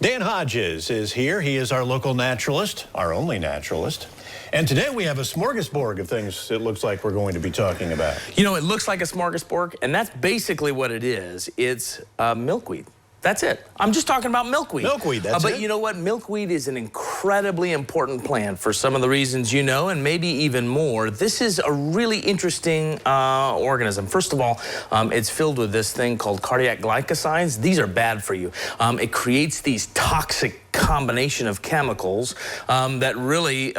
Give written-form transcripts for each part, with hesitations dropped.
Dan Hodges is here. He is our local naturalist, our only naturalist. And today we have a smorgasbord of things it looks like we're going to be talking about. You know, it looks like a smorgasbord, and that's basically what it is. It's milkweed. That's it. I'm just talking about milkweed. Milkweed, that's it. But you know what? Milkweed is an incredibly important plant for some of the reasons you know, and maybe even more. This is a really interesting organism. First of all, it's filled with this thing called cardiac glycosides. These are bad for you. It creates these toxic combination of chemicals that really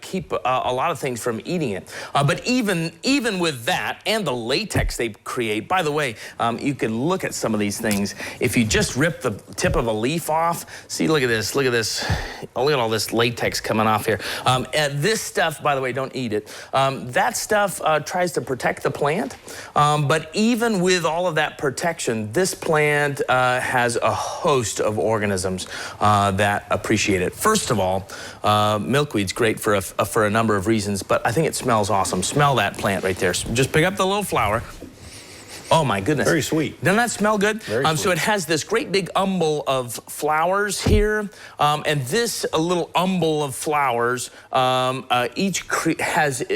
keep a lot of things from eating it. But even with that and the latex they create, by the way, you can look at some of these things. If you just rip the tip of a leaf off, see, look at this, look at this, look at all this latex coming off here. This stuff, by the way, don't eat it. That stuff tries to protect the plant, but even with all of that protection, this plant has a host of organisms that appreciate it. First of all, milkweed's great for a number of reasons, but I think it smells awesome. Smell that plant right there. Just pick up the little flower. Oh my goodness. Very sweet. Doesn't that smell good? Very sweet. So it has this great big umbel of flowers here, and this little umbel of flowers, it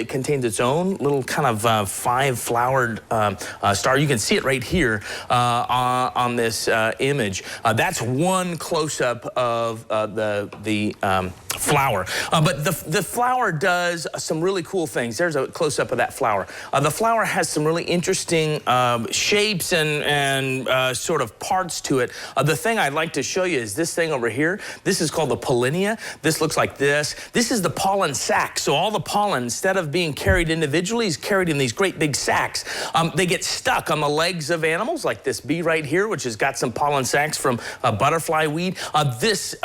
contains its own little kind of five-flowered star. You can see it right here on this image. That's one close-up of the flower. But the flower does some really cool things. There's a close-up of that flower. The flower has some really interesting shapes and sort of parts to it. The thing I'd like to show you is this thing over here. This is called the pollinia. This looks like this. This is the pollen sac. So all the pollen, instead of being carried individually, is carried in these great big sacs. They get stuck on the legs of animals, like this bee right here, which has got some pollen sacs from butterfly weed. This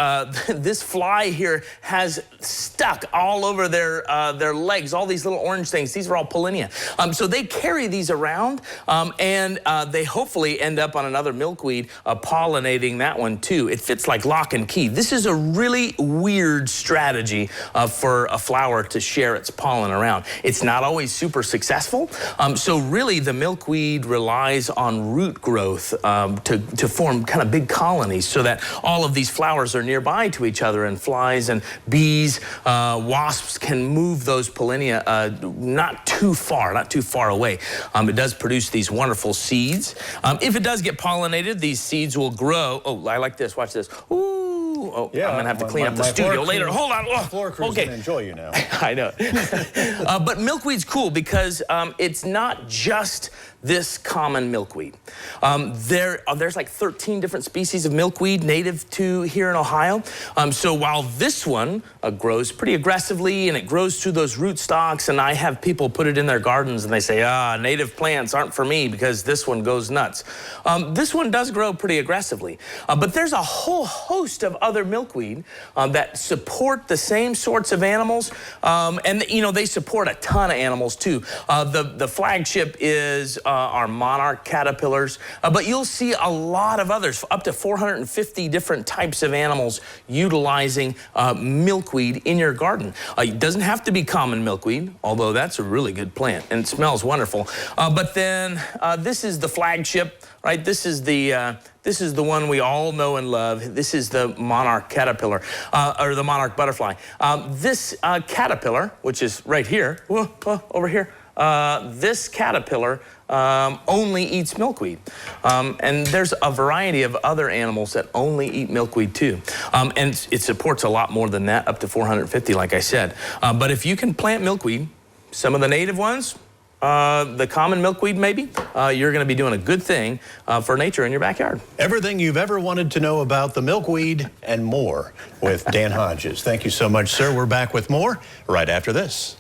fly here has stuck all over their legs, all these little orange things. These are all pollinia. So they carry these around, and they hopefully end up on another milkweed, pollinating that one too. It fits like lock and key. This is a really weird strategy for a flower to share its pollen around. It's not always super successful. So really the milkweed relies on root growth to form kind of big colonies so that all of these flowers are nearby to each other, and flies and bees, wasps can move those pollinia not too far away. It does produce these wonderful seeds. If it does get pollinated, these seeds will grow. Oh, I like this. Watch this. Ooh. Oh, yeah, I'm going to have to clean up the studio later. Hold on. Oh, floor crew's going to enjoy you now. I know. But milkweed's cool because it's not just this common milkweed. There's like 13 different species of milkweed native to here in Ohio. So while this one grows pretty aggressively and it grows through those rootstocks, and I have people put it in their gardens and they say, native plants aren't for me because this one goes nuts. This one does grow pretty aggressively. But there's a whole host of other milkweed that support the same sorts of animals. And you know, they support a ton of animals too. The flagship is our monarch caterpillars, but you'll see a lot of others, up to 450 different types of animals utilizing milkweed in your garden. It doesn't have to be common milkweed, although that's a really good plant and it smells wonderful. But then this is the flagship, right? This is the one we all know and love. This is the monarch caterpillar, or the monarch butterfly. This caterpillar, which is right here, over here, this caterpillar only eats milkweed. And there's a variety of other animals that only eat milkweed too. And it supports a lot more than that, up to 450, like I said. But if you can plant milkweed, some of the native ones, the common milkweed maybe, you're going to be doing a good thing for nature in your backyard. Everything you've ever wanted to know about the milkweed and more with Dan Hodges. Thank you so much, sir. We're back with more right after this.